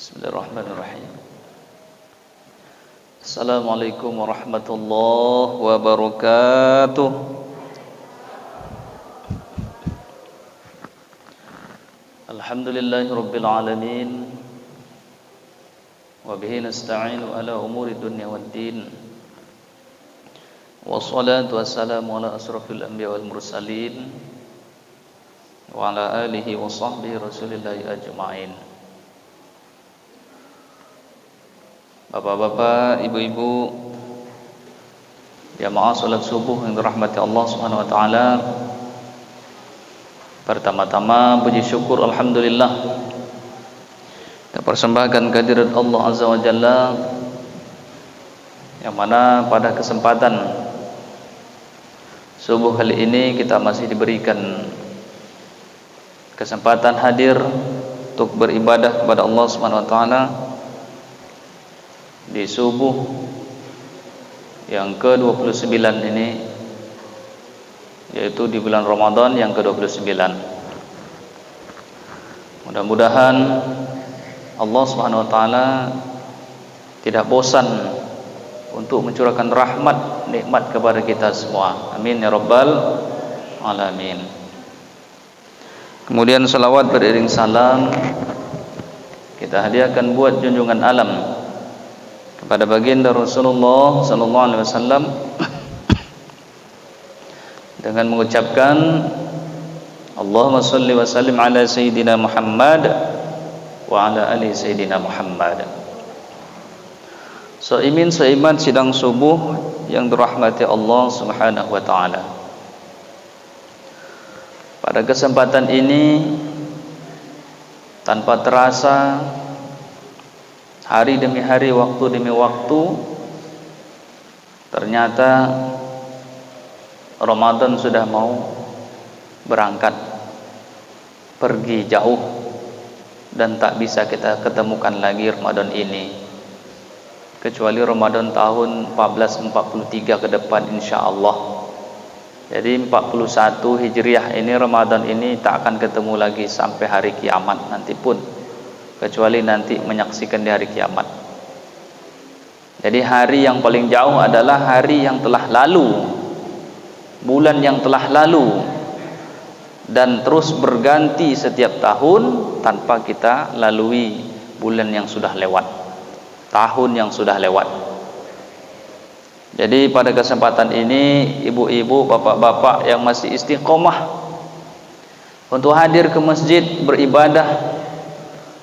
Bismillahirrahmanirrahim. Assalamualaikum warahmatullahi wabarakatuh. Alhamdulillahi rabbil alamin. Wa bihi nasta'inu ala umuri dunya waddin. Wassalatu wassalamu ala asrafil anbiya wal mursalin wa ala alihi wa sahbihi rasulillahi ajma'in. Bapak-bapak, ibu-ibu, jamaah salat subuh yang dirahmati Allah Subhanahu wa taala. Pertama-tama puji syukur alhamdulillah kita persembahkan kehadirat Allah Azza wa Jalla, yang mana pada kesempatan subuh kali ini kita masih diberikan kesempatan hadir untuk beribadah kepada Allah Subhanahu wa taala di subuh yang ke-29 ini, yaitu di bulan Ramadan yang ke-29. Mudah-mudahan Allah Subhanahu wa taala tidak bosan untuk mencurahkan rahmat nikmat kepada kita semua. Amin ya rabbal alamin. Kemudian salawat beriring salam kita hadiahkan buat junjungan alam pada baginda Rasulullah sallallahu alaihi wasallam dengan mengucapkan Allahumma shalli wa sallim ala sayyidina Muhammad wa ala ali sayyidina Muhammad. Shaimin shaimat sidang subuh yang dirahmati Allah Subhanahu wa taala. Pada kesempatan ini tanpa terasa, hari demi hari, waktu demi waktu, ternyata Ramadan sudah mau berangkat pergi jauh dan tak bisa kita ketemukan lagi Ramadan ini, kecuali Ramadan tahun 1443 ke depan insyaallah. Jadi 41 Hijriah ini, Ramadan ini tak akan ketemu lagi sampai hari kiamat nanti pun, kecuali nanti menyaksikan di hari kiamat. Jadi hari yang paling jauh adalah hari yang telah lalu, bulan yang telah lalu, dan terus berganti setiap tahun tanpa kita lalui bulan yang sudah lewat, tahun yang sudah lewat. Jadi pada kesempatan ini, ibu-ibu, bapak-bapak yang masih istiqomah untuk hadir ke masjid beribadah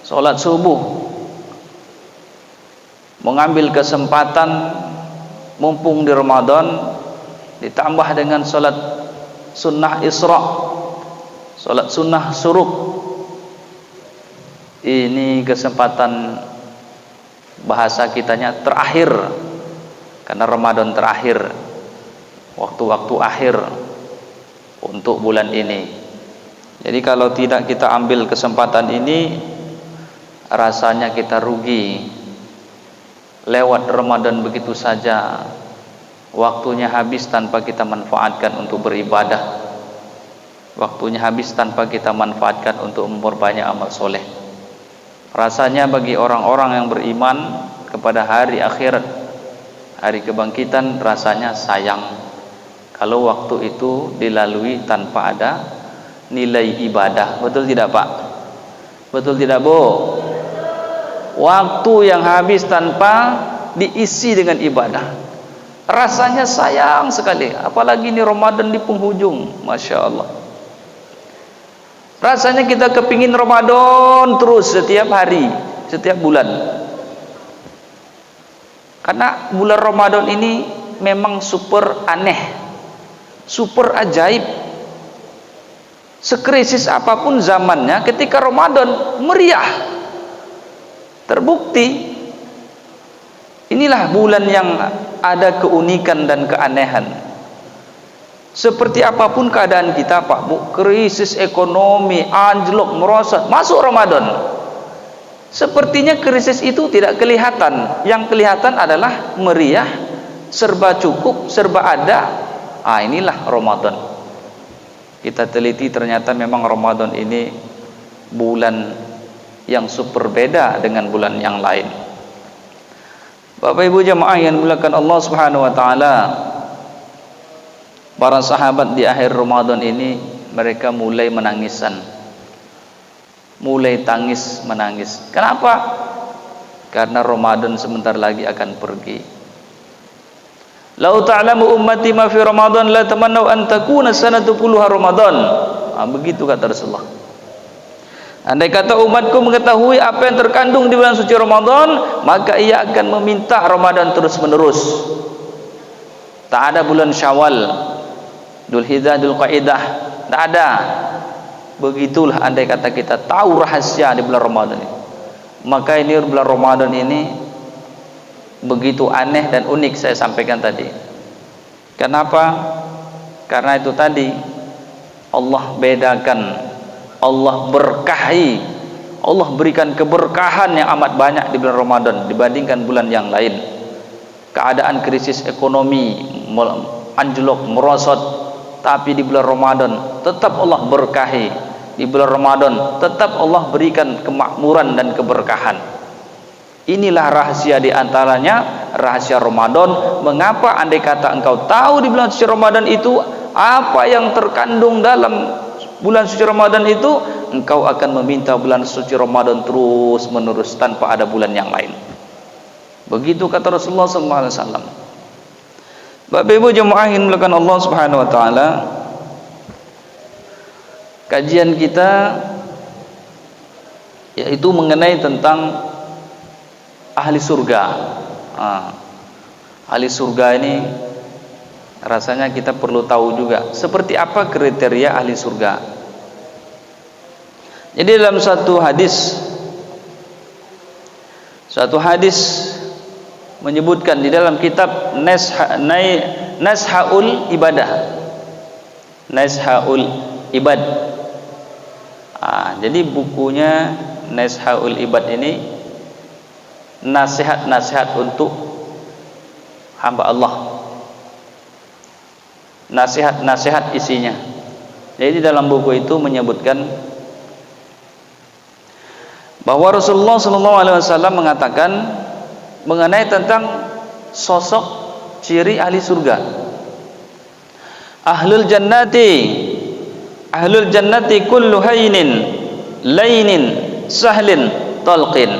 salat subuh, mengambil kesempatan mumpung di Ramadan, ditambah dengan salat sunnah Isra, salat sunnah Syuruk. Ini kesempatan bahasa kitanya terakhir, karena Ramadan terakhir, waktu-waktu akhir untuk bulan ini. Jadi kalau tidak kita ambil kesempatan ini, rasanya kita rugi. Lewat Ramadan begitu saja, waktunya habis tanpa kita manfaatkan untuk beribadah, waktunya habis tanpa kita manfaatkan untuk memperbanyak amal soleh. Rasanya bagi orang-orang yang beriman kepada hari akhirat, hari kebangkitan, rasanya sayang kalau waktu itu dilalui tanpa ada nilai ibadah. Betul tidak Pak? Betul tidak Bu? Waktu yang habis tanpa diisi dengan ibadah, rasanya sayang sekali. Apalagi ini Ramadan di penghujung, Masya Allah. Rasanya kita kepingin Ramadan terus setiap hari, setiap bulan. Karena bulan Ramadan ini memang super aneh, super ajaib. Sekrisis apapun zamannya, ketika Ramadan meriah. Terbukti inilah bulan yang ada keunikan dan keanehan. Seperti apapun keadaan kita Pak Bu, krisis ekonomi, anjlok, merosot, masuk Ramadan, sepertinya krisis itu tidak kelihatan. Yang kelihatan adalah meriah, serba cukup, serba ada. Inilah Ramadan. Kita teliti, ternyata memang Ramadan ini bulan yang super beda dengan bulan yang lain. Bapak Ibu jemaah yang dimuliakan Allah Subhanahu wa taala, para sahabat di akhir Ramadan ini mereka mulai menangisan, mulai tangis menangis. Kenapa? Karena Ramadan sebentar lagi akan pergi. Lau ta'lamu ummati ma fi Ramadan la tamannau an takuna sanatu kulluha Ramadan. Begitu kata Rasulullah. Andai kata umatku mengetahui apa yang terkandung di bulan suci Ramadan, maka ia akan meminta Ramadan terus menerus. Tak ada bulan Syawal, Dzulhijjah, Dzulqa'dah, tak ada. Begitulah andai kata kita tahu rahasia di bulan Ramadan ini. Maka ini bulan Ramadan ini begitu aneh dan unik saya sampaikan tadi. Kenapa? Karena itu tadi Allah bedakan, Allah berkahi, Allah berikan keberkahan yang amat banyak di bulan Ramadan dibandingkan bulan yang lain. Keadaan krisis ekonomi anjlok, merosot, tapi di bulan Ramadan tetap Allah berkahi. Di bulan Ramadan tetap Allah berikan kemakmuran dan keberkahan. Inilah rahasia di antaranya, rahasia Ramadan. Mengapa andai kata engkau tahu di bulan suci Ramadan itu apa yang terkandung dalam bulan suci Ramadan itu, engkau akan meminta bulan suci Ramadan terus menerus tanpa ada bulan yang lain. Begitu kata Rasulullah SAW. Bapak Ibu jemaah yang dimuliakan Allah Subhanahu wa taala, kajian kita yaitu mengenai tentang ahli surga. Ahli surga ini rasanya kita perlu tahu juga seperti apa kriteria ahli surga. Jadi dalam satu hadis menyebutkan di dalam kitab Nashaul Ibadah, Nashaul Ibad. Jadi bukunya Nashaul Ibad ini nasihat-nasihat untuk hamba Allah, nasihat-nasihat isinya. Jadi dalam buku itu menyebutkan bahwa Rasulullah SAW mengatakan mengenai tentang sosok ciri ahli surga. Ahlul jannati kullu haynin lainin sahlin talqin.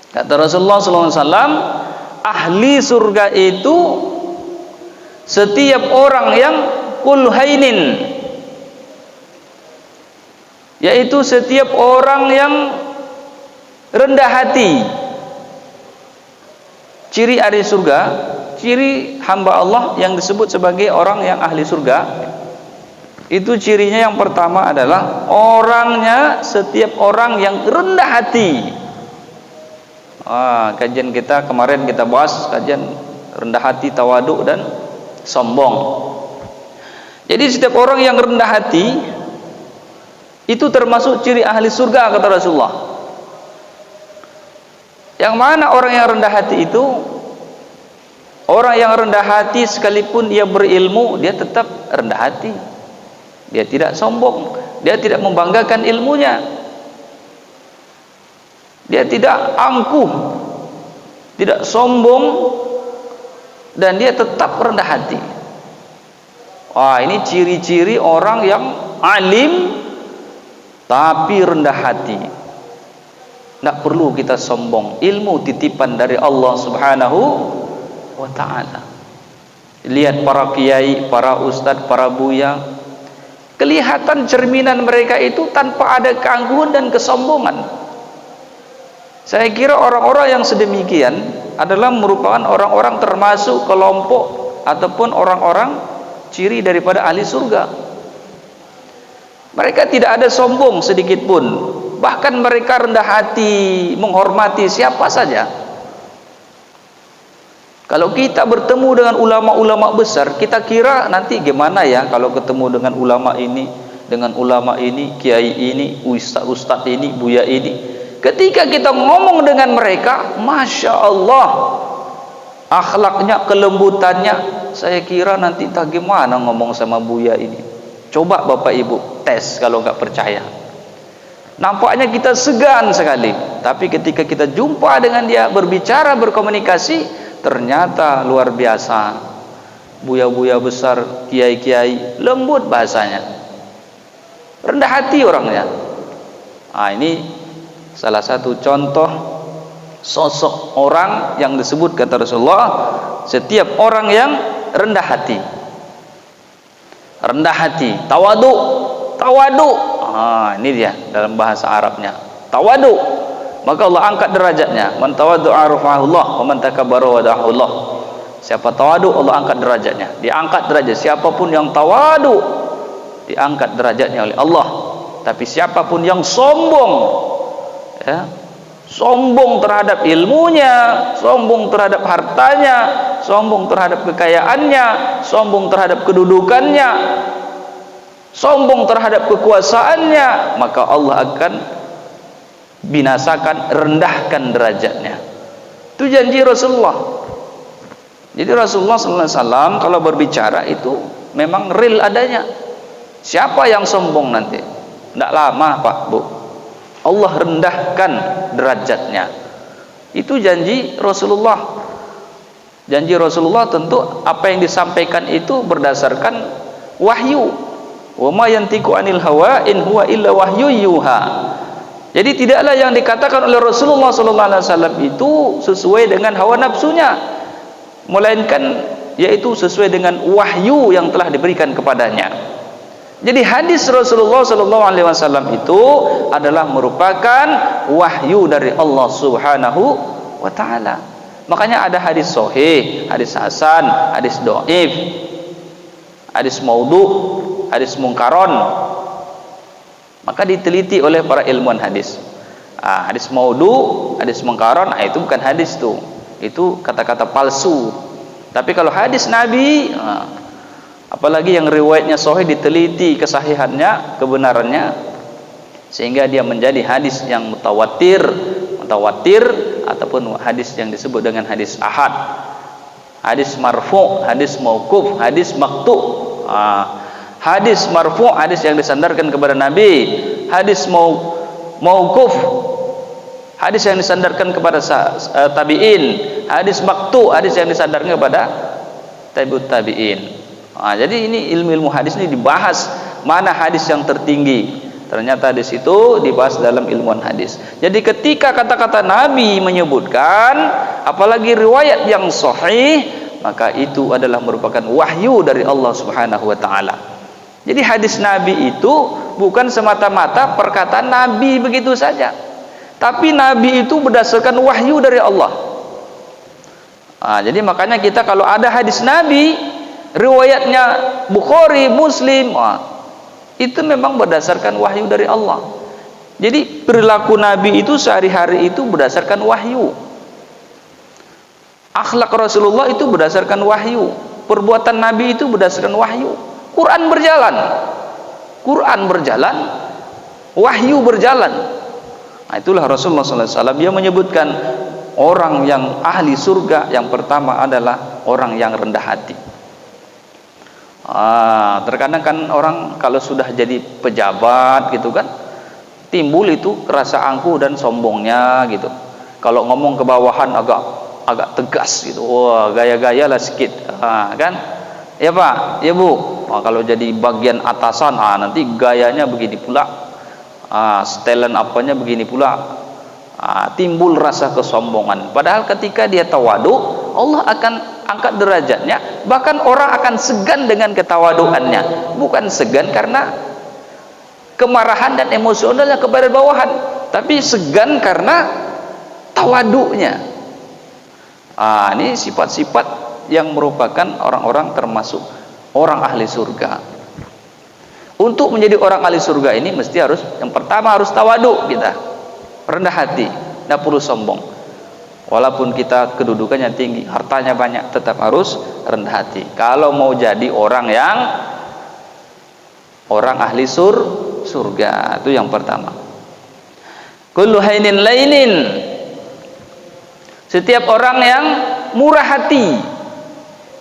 Kata Rasulullah SAW, ahli surga itu setiap orang yang kullu haynin, yaitu setiap orang yang rendah hati. Ciri ahli surga, ciri hamba Allah yang disebut sebagai orang yang ahli surga, itu cirinya yang pertama adalah orangnya, setiap orang yang rendah hati. Kajian kita kemarin kita bahas kajian rendah hati, tawaduk dan sombong. Jadi setiap orang yang rendah hati itu termasuk ciri ahli surga kata Rasulullah. Yang mana orang yang rendah hati itu? Orang yang rendah hati sekalipun dia berilmu, dia tetap rendah hati. Dia tidak sombong, dia tidak membanggakan ilmunya. Dia tidak angkuh, tidak sombong, dan dia tetap rendah hati. Ini ciri-ciri orang yang alim tapi rendah hati. Tidak perlu kita sombong. Ilmu titipan dari Allah Subhanahu wa ta'ala. Lihat para kiai, para ustadz, para buya, kelihatan cerminan mereka itu tanpa ada keangkuhan dan kesombongan. Saya kira orang-orang yang sedemikian adalah merupakan orang-orang termasuk kelompok ataupun orang-orang ciri daripada ahli surga. Mereka tidak ada sombong sedikit pun, bahkan mereka rendah hati menghormati siapa saja. Kalau kita bertemu dengan ulama-ulama besar, kita kira nanti gimana ya kalau ketemu dengan ulama ini, dengan ulama ini, kiai ini, ustaz ini, buya ini. Ketika kita ngomong dengan mereka, Masya Allah, akhlaknya, kelembutannya, saya kira nanti tak gimana ngomong sama buya ini. Coba Bapak Ibu tes kalau nggak percaya. Nampaknya kita segan sekali, tapi ketika kita jumpa dengan dia, berbicara, berkomunikasi, ternyata luar biasa. Buya-buya besar, kiai-kiai, lembut bahasanya, rendah hati orangnya. Ini salah satu contoh sosok orang yang disebut kata Rasulullah, setiap orang yang rendah hati, tawadu. Ini dia dalam bahasa Arabnya, tawadu. Maka Allah angkat derajatnya. Man tawaddu'a rafa'ahullah wa man takabbara wada'ahullah. Siapa tawadu, Allah angkat derajatnya. Diangkat derajat. Siapapun yang tawadu, diangkat derajatnya oleh Allah. Tapi siapapun yang sombong, ya, sombong terhadap ilmunya, sombong terhadap hartanya, sombong terhadap kekayaannya, sombong terhadap kedudukannya, sombong terhadap kekuasaannya, maka Allah akan binasakan, rendahkan derajatnya. Itu janji Rasulullah. Jadi Rasulullah sallallahu alaihi wasallam kalau berbicara itu memang real adanya. Siapa yang sombong nanti? Tidak lama Pak Bu, Allah rendahkan derajatnya. Itu janji Rasulullah. Janji Rasulullah tentu apa yang disampaikan itu berdasarkan wahyu. Wa ma yantiqu anil hawa in huwa illa wahyu yuha. Jadi tidaklah yang dikatakan oleh Rasulullah sallallahu alaihi wasallam itu sesuai dengan hawa nafsunya, melainkan yaitu sesuai dengan wahyu yang telah diberikan kepadanya. Jadi hadis Rasulullah sallallahu alaihi wasallam itu adalah merupakan wahyu dari Allah Subhanahu wa taala. Makanya ada hadis sahih, hadis hasan, hadis dhaif, hadis maudhu, hadis mungkaron. Maka diteliti oleh para ilmuwan hadis. Hadis maudhu, hadis mungkaron, itu bukan hadis tuh. Itu kata-kata palsu. Tapi kalau hadis Nabi, apalagi yang riwayatnya sahih, diteliti kesahihannya, kebenarannya, sehingga dia menjadi hadis yang mutawatir ataupun hadis yang disebut dengan hadis ahad, hadis marfu', hadis mauquf, hadis maqtu'. Hadis marfu', hadis yang disandarkan kepada Nabi. Hadis mauquf, hadis yang disandarkan kepada tabi'in. Hadis maqtu', hadis yang disandarkan kepada tabi'ut tabi'in. Jadi ini ilmu hadis ini dibahas, mana hadis yang tertinggi. Ternyata di situ dibahas dalam ilmuwan hadis. Jadi ketika kata-kata Nabi menyebutkan, apalagi riwayat yang sahih, maka itu adalah merupakan wahyu dari Allah Subhanahu wa taala. Jadi hadis Nabi itu bukan semata-mata perkataan Nabi begitu saja, tapi Nabi itu berdasarkan wahyu dari Allah. Jadi makanya kita kalau ada hadis Nabi, riwayatnya Bukhari, Muslim, itu memang berdasarkan wahyu dari Allah. Jadi perilaku Nabi itu sehari-hari itu berdasarkan wahyu. Akhlak Rasulullah itu berdasarkan wahyu. Perbuatan Nabi itu berdasarkan wahyu. Quran berjalan, wahyu berjalan. Itulah Rasulullah SAW. Dia menyebutkan orang yang ahli surga yang pertama adalah orang yang rendah hati. Terkadang kan orang kalau sudah jadi pejabat gitu kan, timbul itu rasa angkuh dan sombongnya gitu. Kalau ngomong ke bawahan agak tegas gitu. Gaya-gaya lah sedikit, kan? Ya Pak, ya Bu. Kalau jadi bagian atasan, nanti gayanya begini pula, setelan apanya begini pula. Timbul rasa kesombongan. Padahal ketika dia tawadu, Allah akan angkat derajatnya. Bahkan orang akan segan dengan ketawaduannya, bukan segan karena kemarahan dan emosionalnya kepada bawahan, tapi segan karena tawadunya. Ini sifat-sifat yang merupakan orang-orang termasuk orang ahli surga. Untuk menjadi orang ahli surga ini mesti harus, yang pertama harus tawadu, kita rendah hati, tidak perlu sombong. Walaupun kita kedudukannya tinggi, hartanya banyak, tetap harus rendah hati. Kalau mau jadi orang ahli surga, itu yang pertama. Kullu hainin lainin, setiap orang yang murah hati.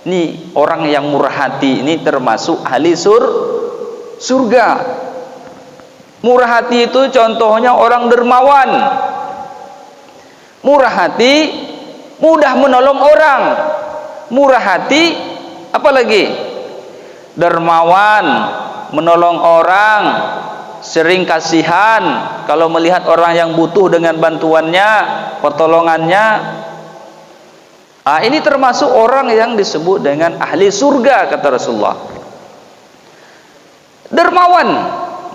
Ini orang yang murah hati ini termasuk ahli surga. Murah hati itu contohnya orang dermawan. Murah hati mudah menolong orang. Murah hati apalagi? Dermawan, menolong orang, sering kasihan kalau melihat orang yang butuh dengan bantuannya, pertolongannya. Ini termasuk orang yang disebut dengan ahli surga, kata Rasulullah. Dermawan,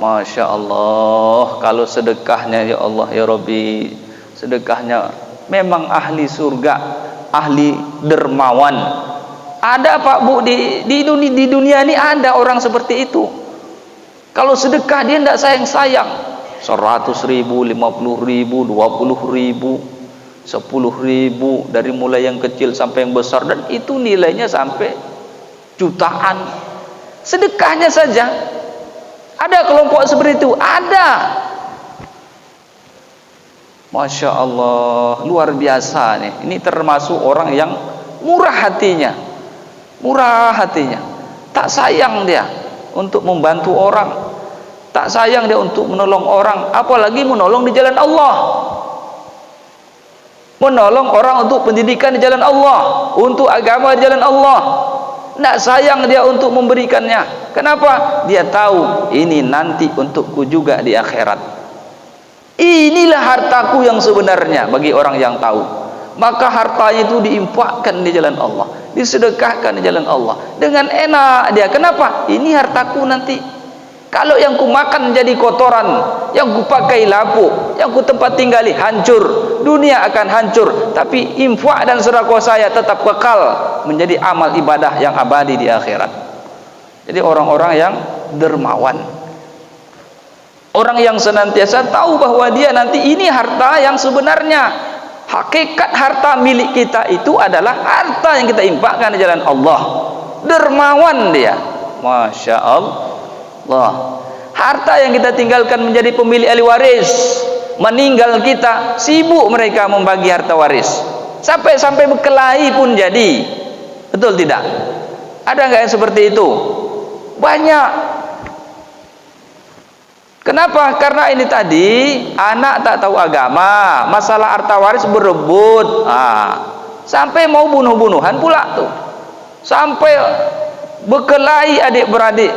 Masya Allah, kalau sedekahnya ya Allah ya Rabbi, sedekahnya memang ahli surga, ahli dermawan. Ada Pak Bu di dunia ini ada orang seperti itu. Kalau sedekah dia tidak sayang-sayang. 100.000, 50.000, 20.000, 10.000, dari mulai yang kecil sampai yang besar, dan itu nilainya sampai jutaan. Sedekahnya saja. Ada kelompok seperti itu, ada. Masya Allah, luar biasa nih. Ini termasuk orang yang murah hatinya. Murah hatinya. Tak sayang dia untuk membantu orang. Tak sayang dia untuk menolong orang, apalagi menolong di jalan Allah. Menolong orang untuk pendidikan di jalan Allah, untuk agama di jalan Allah. Tidak sayang dia untuk memberikannya. Kenapa? Dia tahu ini nanti untukku juga di akhirat. Inilah hartaku yang sebenarnya bagi orang yang tahu. Maka hartanya itu diinfakkan di jalan Allah, disedekahkan di jalan Allah dengan enak dia. Kenapa? Ini hartaku nanti. Kalau yang ku makan jadi kotoran, yang ku pakai lapuk, yang ku tempat tinggali hancur, dunia akan hancur. Tapi infak dan sedekah saya tetap kekal menjadi amal ibadah yang abadi di akhirat. Jadi orang-orang yang dermawan, orang yang senantiasa tahu bahwa dia nanti ini harta yang sebenarnya. Hakikat harta milik kita itu adalah harta yang kita infakkan di jalan Allah. Dermawan dia, Masya Allah. Harta yang kita tinggalkan menjadi pemilik ahli waris. Meninggal kita, sibuk mereka membagi harta waris. Sampai-sampai berkelahi pun jadi. Betul tidak? Ada nggak yang seperti itu? Banyak. Kenapa? Karena ini tadi anak tak tahu agama, masalah harta waris berebut, sampai mau bunuh-bunuhan pula tuh, sampai berkelahi adik-beradik.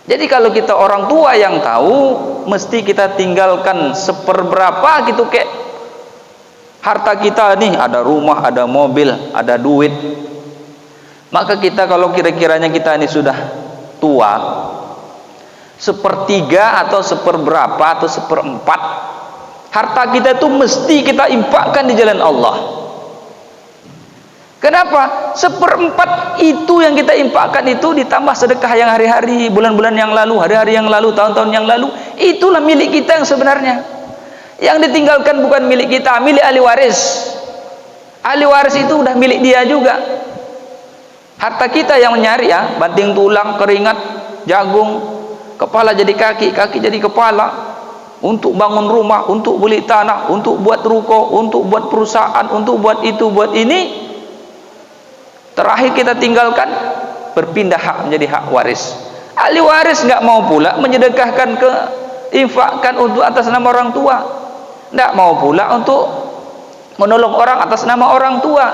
Jadi kalau kita orang tua yang tahu, mesti kita tinggalkan seperberapa gitu kek harta kita nih, ada rumah, ada mobil, ada duit. Maka kita kalau kira-kiranya kita ini sudah tua, sepertiga atau seperberapa atau seperempat harta kita itu mesti kita infakkan di jalan Allah. Kenapa? Seperempat itu yang kita infakkan itu ditambah sedekah yang hari-hari, bulan-bulan yang lalu, hari-hari yang lalu, tahun-tahun yang lalu, itulah milik kita yang sebenarnya. Yang ditinggalkan bukan milik kita, milik ahli waris. Ahli waris itu udah milik dia juga. Harta kita yang menyari ya, banting tulang, keringat, jagung, kepala jadi kaki, kaki jadi kepala, untuk bangun rumah, untuk beli tanah, untuk buat ruko, untuk buat perusahaan, untuk buat itu, buat ini. Terakhir kita tinggalkan, berpindah hak menjadi hak waris. Ahli waris nggak mau pula menyedekahkan ke infakkan untuk atas nama orang tua, nggak mau pula untuk menolong orang atas nama orang tua.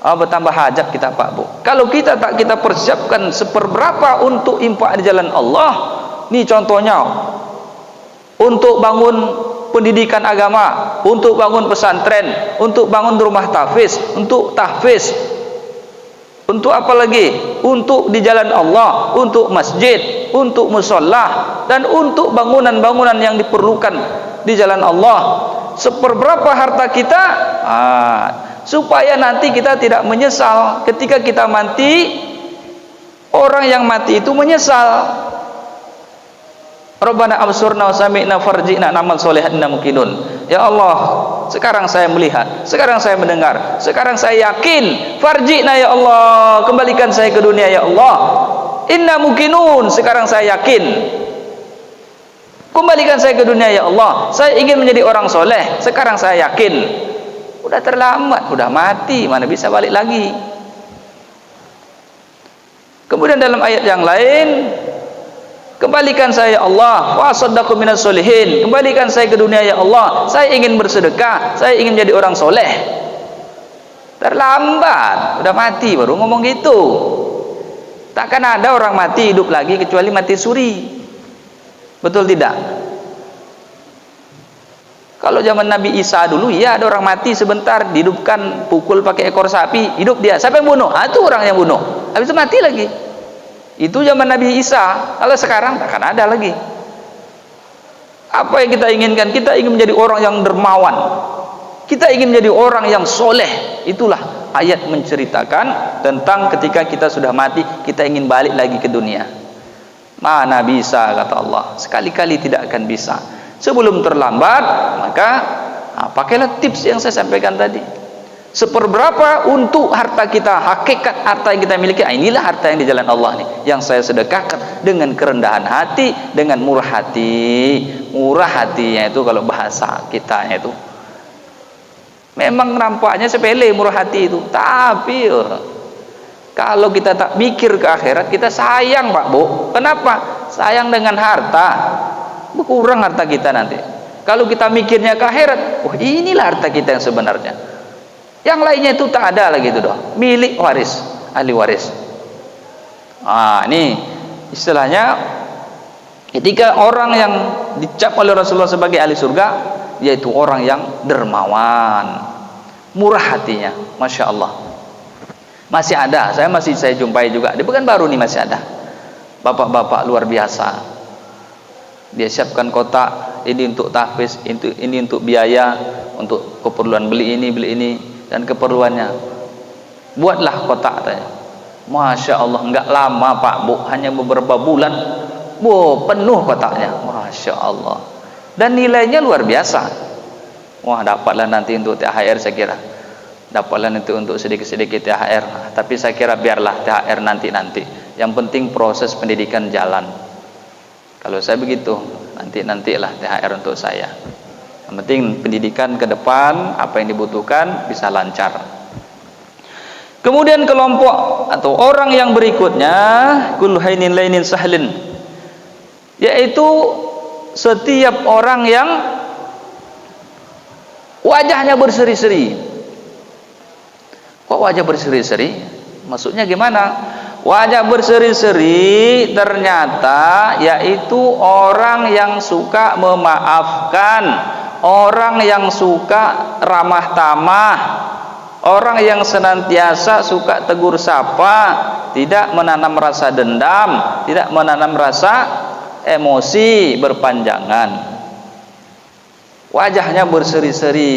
Bertambah hajat kita Pak Bu. Kalau kita tak kita persiapkan seperberapa untuk infak di jalan Allah, ini contohnya untuk bangun pendidikan agama, untuk bangun pesantren, untuk bangun rumah tahfiz, untuk tahfiz, untuk apa lagi? Untuk di jalan Allah, untuk masjid, untuk musholla, dan untuk bangunan-bangunan yang diperlukan di jalan Allah. Seperberapa harta kita, supaya nanti kita tidak menyesal ketika kita mati. Orang yang mati itu menyesal. Rabbana absurna wa sami'na farji'na na'mal sholihan inna muqinun. Ya Allah, sekarang saya melihat, sekarang saya mendengar, sekarang saya yakin. Farji'na ya Allah, kembalikan saya ke dunia ya Allah. Inna muqinun, sekarang saya yakin. Kembalikan saya ke dunia ya Allah. Saya ingin menjadi orang soleh, sekarang saya yakin. Udah terlambat, udah mati, mana bisa balik lagi. Kemudian dalam ayat yang lain, Kembalikan saya ya Allah, wa saddaqu minas solihin. Kembalikan saya ke dunia ya Allah. Saya ingin bersedekah, saya ingin jadi orang soleh. Terlambat, udah mati baru ngomong gitu. Takkan ada orang mati hidup lagi kecuali mati suri. Betul tidak? Kalau zaman Nabi Isa dulu, ya ada orang mati sebentar, dihidupkan, pukul pakai ekor sapi, hidup dia. Siapa yang bunuh? Itu orang yang bunuh. Habis itu mati lagi. Itu zaman Nabi Isa. Kalau sekarang takkan ada lagi. Apa yang kita inginkan? Kita ingin menjadi orang yang dermawan. Kita ingin menjadi orang yang soleh. Itulah ayat menceritakan tentang ketika kita sudah mati, kita ingin balik lagi ke dunia. Mana bisa, kata Allah. Sekali-kali tidak akan bisa. Sebelum terlambat, maka pakailah tips yang saya sampaikan tadi. Seperberapa untuk harta kita, hakikat harta yang kita miliki. Inilah harta yang di jalan Allah nih, yang saya sedekahkan dengan kerendahan hati, dengan murah hati. Murah hatinya itu kalau bahasa kitanya itu memang nampaknya sepele murah hati itu, tapi kalau kita tak mikir ke akhirat, kita sayang Pak Bu. Kenapa? Sayang dengan harta, berkurang harta kita nanti. Kalau kita mikirnya ke akhirat, inilah harta kita yang sebenarnya. Yang lainnya itu tak ada lagi itu doh, milik waris, ahli waris. Ini istilahnya ketika orang yang dicap oleh Rasulullah sebagai ahli surga, yaitu orang yang dermawan, murah hatinya. Masya Allah. Masih ada, saya jumpai juga di Pekanbaru nih, masih ada bapak-bapak luar biasa. Dia siapkan kotak, ini untuk tahfiz, ini untuk biaya, untuk keperluan beli ini dan keperluannya. Buatlah kotak katanya. Masya Allah, enggak lama Pak Bu, hanya beberapa bulan, penuh kotaknya. Masya Allah. Dan nilainya luar biasa. Wah, dapatlah nanti untuk THR, saya kira. Dapatlah nanti untuk sedikit-sedikit THR. Tapi saya kira biarlah THR nanti. Yang penting proses pendidikan jalan. Kalau saya begitu, nantilah THR untuk saya. Yang penting pendidikan ke depan, apa yang dibutuhkan bisa lancar. Kemudian kelompok atau orang yang berikutnya, kullu hainin lainin sahlin, yaitu setiap orang yang wajahnya berseri-seri. Kok wajah berseri-seri? Maksudnya gimana? Wajah berseri-seri ternyata yaitu orang yang suka memaafkan, orang yang suka ramah tamah, orang yang senantiasa suka tegur sapa, tidak menanam rasa dendam, tidak menanam rasa emosi berpanjangan. Wajahnya berseri-seri.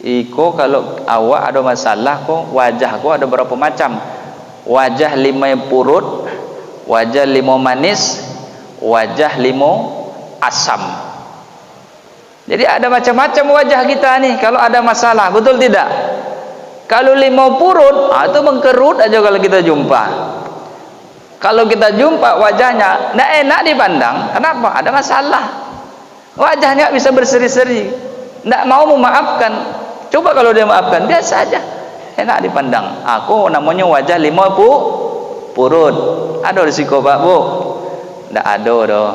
Iko kalau awak ada masalah kok, wajahku ada berapa macam? Wajah lima purut, wajah lima manis, wajah lima asam. Jadi ada macam-macam wajah kita nih kalau ada masalah, betul tidak? Kalau lima purut, itu mengkerut aja kalau kita jumpa. Kalau kita jumpa wajahnya tidak enak dipandang. Kenapa? Ada masalah. Wajahnya bisa berseri-seri, tidak mau memaafkan. Coba kalau dia maafkan, biasa aja, enak dipandang. Aku namanya wajah lima purut. Ada risiko Pak Bu? Tidak ada doh.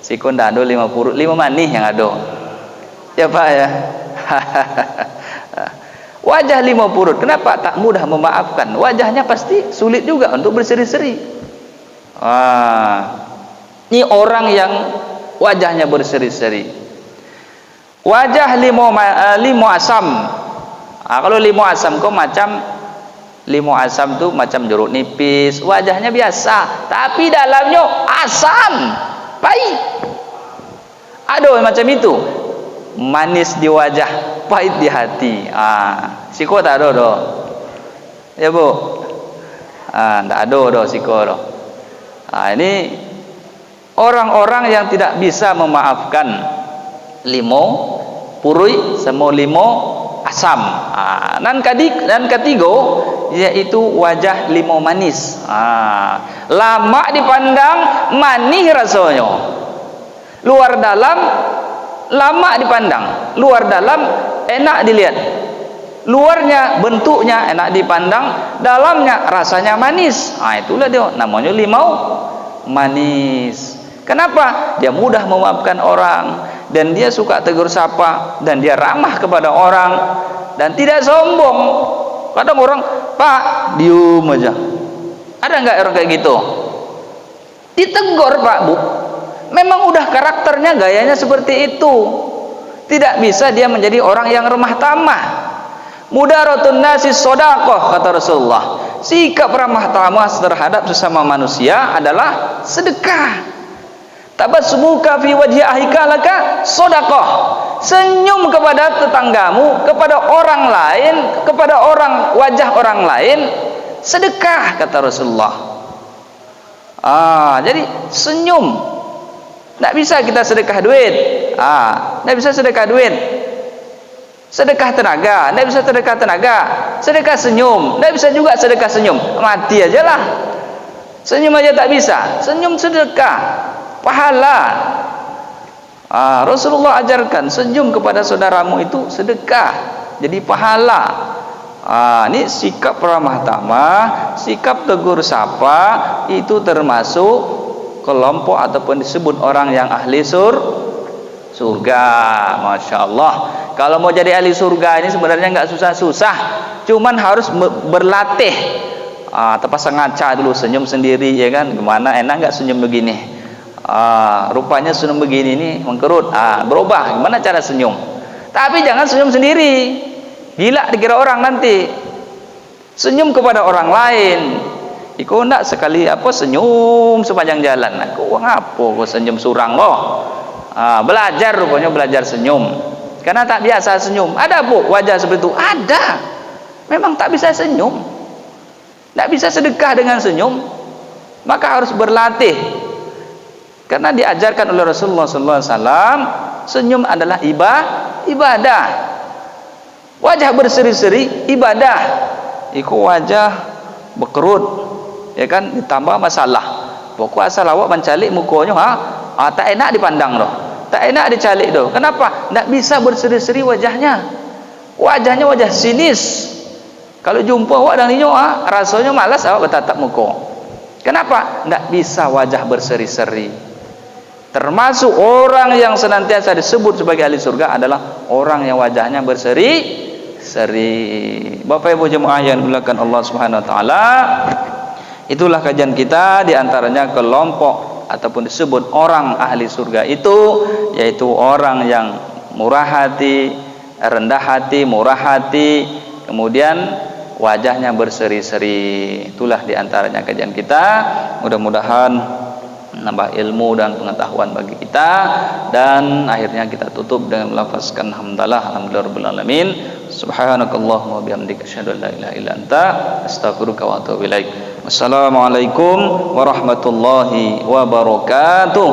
Siko tidak ada lima purut, lima manis yang ada. Ya Pak ya. Wajah lima purut. Kenapa tak mudah memaafkan? Wajahnya pasti sulit juga untuk berseri-seri. Ini orang yang wajahnya berseri-seri. Wajah limo asam. Kalau limo asam kok macam limo asam tuh macam jeruk nipis, wajahnya biasa, tapi dalamnya asam, pahit. Ada macam itu, manis di wajah, pahit di hati. Siko tak ada doh, ya Bu? Tak ada doh siko doh. Ini orang-orang yang tidak bisa memaafkan limo purui sama limo asam. Dan ketiga yaitu wajah limo manis. Lama dipandang, manis rasanya. Luar dalam lama dipandang, luar dalam enak dilihat. Luarnya bentuknya enak dipandang, dalamnya rasanya manis. Itulah dia namanya limau manis. Kenapa? Dia mudah memaafkan orang, dan dia suka tegur sapa, dan dia ramah kepada orang, dan tidak sombong. Kadang orang, Pak, diam aja. Ada nggak orang kayak gitu? Ditegur, Pak, Bu. Memang udah karakternya, gayanya seperti itu. Tidak bisa dia menjadi orang yang remah tamah. Mudaratun nasi shadaqah, kata Rasulullah. Sikap ramah tamah terhadap sesama manusia adalah sedekah. Tabassumuka fi wajhi ahika laka shadaqah. Senyum kepada tetanggamu, kepada orang lain, kepada wajah orang lain, sedekah, kata Rasulullah. Jadi senyum. Tidak bisa kita sedekah duit. Tidak bisa sedekah duit. Sedekah tenaga, tidak bisa sedekah tenaga. Sedekah senyum, tidak bisa juga sedekah senyum. Mati aja lah. Senyum aja tak bisa. Senyum sedekah, pahala. Rasulullah ajarkan senyum kepada saudaramu itu sedekah, jadi pahala. Ini sikap ramah tamah, sikap tegur sapa, itu termasuk kelompok ataupun disebut orang yang ahli surga. Masya Allah. Kalau mau jadi ahli surga ini sebenarnya nggak susah-susah, cuman harus berlatih. Terpasang ngaca dulu, senyum sendiri, ya kan? Gimana, enak nggak senyum begini? Rupanya senyum begini ini mengkerut. Berubah. Gimana cara senyum? Tapi jangan senyum sendiri. Gila dikira orang nanti. Senyum kepada orang lain. Iko ndak sekali senyum sepanjang jalan. Aku ngapa kok senyum surang loh. Belajar, rupanya belajar senyum. Karena tak biasa senyum. Ada Bu wajah seperti itu? Ada. Memang tak bisa senyum. Tak bisa sedekah dengan senyum. Maka harus berlatih. Karena diajarkan oleh Rasulullah SAW, senyum adalah ibadah. Wajah berseri-seri ibadah. Iko wajah berkerut, ya kan, ditambah masalah. Pokok asal awak mencalik mukanya, tak enak dipandang doh, tak enak dicalik doh. Kenapa? Tak bisa berseri-seri wajahnya. Wajahnya wajah sinis. Kalau jumpa awak dan ninyo, rasanya malas awak bertatap muka. Kenapa? Tak bisa wajah berseri-seri. Termasuk orang yang senantiasa disebut sebagai ahli surga adalah orang yang wajahnya berseri-seri. Bapak Ibu jemaah yang dimuliakan Allah Subhanahu wa taala, itulah kajian kita, diantaranya kelompok ataupun disebut orang ahli surga itu, yaitu orang yang murah hati, rendah hati, murah hati, kemudian wajahnya berseri-seri. Itulah diantaranya kajian kita. Mudah-mudahan menambah ilmu dan pengetahuan bagi kita, dan akhirnya kita tutup dengan melafazkan hamdalah, alhamdulillahirabbil alamin, subhanakallahumma wa bihamdika asyhadu an la ilaha illa anta astaghfiruka wa atubu ilaik. Wassalamualaikum warahmatullahi wabarakatuh.